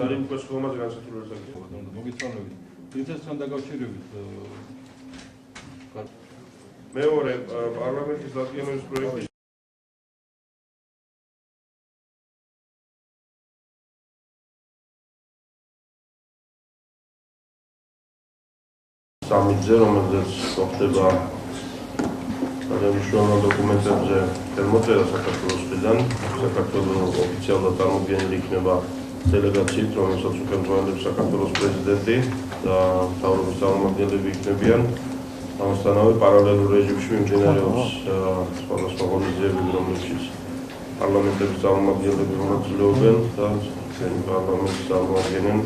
Salim Koskovmas განსაკუთრებულად მოგიწვევთ. პრინცესთან დაკავშირებით მეორე პარლამენტის დადგენის პროექტი სამიძე, რომელიც ხდება ადამიანის დოკუმენტებზე შემოწერა საქართველოსიდან, საქართველოს ოფიციალურად წარმოდგენილი იქნება დელეგაციით, რომელსაც უხელმძღვანელობს საქართველოს პრეზიდენტი და მთავრობის წარმომადგენლები იქნებიან. ამასთანავე პარალელურ რეჟიმში მიმდინარეობს სხვადასხვა ღონისძიებები, რომლებშიც პარლამენტების წარმომადგენლები მონაწილეობენ და პარლამენტს წარმოადგენენ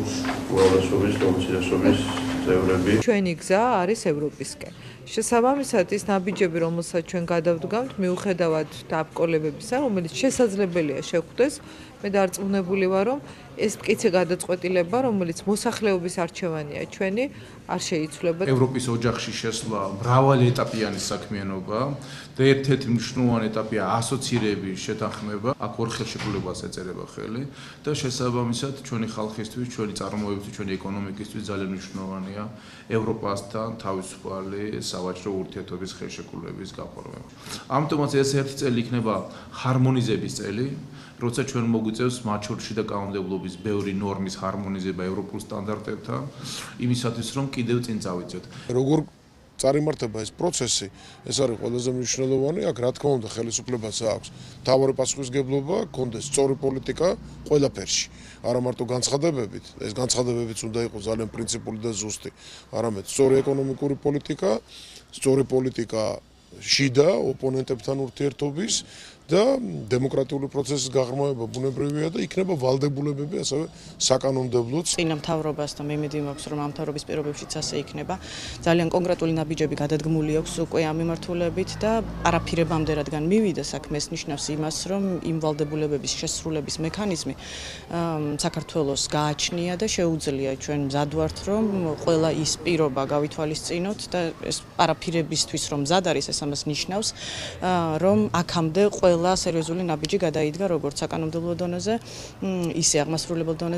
უაღრესობის და უმცირესობის წევრები. ჩვენი გზა არის ევროპისკენ. შესაბამისად ის ნაბიჯები, რომელსაც ჩვენ გადავდგამთ, მიუხედავად დაბრკოლებებისა, რომელიც შესაძლებელია შეხვდეს, მე დარწმუნებული ვარ, რომ ეს მკიცე გადაწყვეტილება, რომელიც მოსახლეობის არჩევანია ჩვენი, არ შეიცვლება. ევროპის ოჯახში შესვლა მრავალი ეტაპიანი საქმიანობა და ერთ-ერთი მნიშვნელოვანი ეტაპია ასოცირების შეთანხმება. აქ ორ ხელშეკრულებას ეწერება ხელი და შესაბამისად ჩვენი ხალხისთვის, ჩვენი წარმოებისთვის, ჩვენი ეკონომიკისთვის ძალიან მნიშვნელოვანია ევროპასთან თავისუფალი სავაჭრო ურთიერთობის ხელშეკრულების გაფორმება. ამიტომაც ეს ერთი წელი იქნება ჰარმონიზების წელი, როცა ჩვენ მოგვიწევს მათ შორისში და კანონმდებლობის ბევრი ნორმის ჰარმონიზება ევროპულ სტანდარტებთან, იმისათვის რომ კიდევ წინ წავიდეთ. როგორ წარიმართება ეს პროცესი, ეს არის ყველაზე მნიშვნელოვანი. აქ რა თქმა უნდა ხელისუფლებას აქვს მთავარი პასუხისმგებლობა, გქონდეს სწორი პოლიტიკა ყველაფერში. არა მარტო განცხადებებით, ეს განცხადებებიც უნდა იყოს ძალიან პრინციპული და ზუსტი, არამედ სწორი ეკონომიკური პოლიტიკა, სწორი პოლიტიკა შიდა ოპონენტებთან ურთიერთობის და დემოკრატიული პროცესის გაღრმავება ბუნებრივია და იქნება ვალდებულებები ასევე საკანონმდებლოც. წინა მთავრობას და მე მედი მაქვს რომ ამ მთავრობის პირობებშიც ასე იქნება. ძალიან კონკრეტული ნაბიჯები გადადგმული აქვს უკვე ამ მიმართულებით და არაფირებამდე რადგან მივიდა საქმე, ეს ნიშნავს იმას, რომ იმ ვალდებულებების შესრულების მექანიზმი საქართველოს გააჩნია და შეუძლია ჩვენ მზად ვართ რომ ყველა ის პირობა გავითვალისწინოთ და ეს არაფირებისთვის რომ მზად არის, ეს ამას ნიშნავს რომ აქამდე ყველა სერიოზული ნაბიჯი გადაიდგა როგორც საკანონმდებლო დონეზე, ისე აღმასრულებელ დონეზე.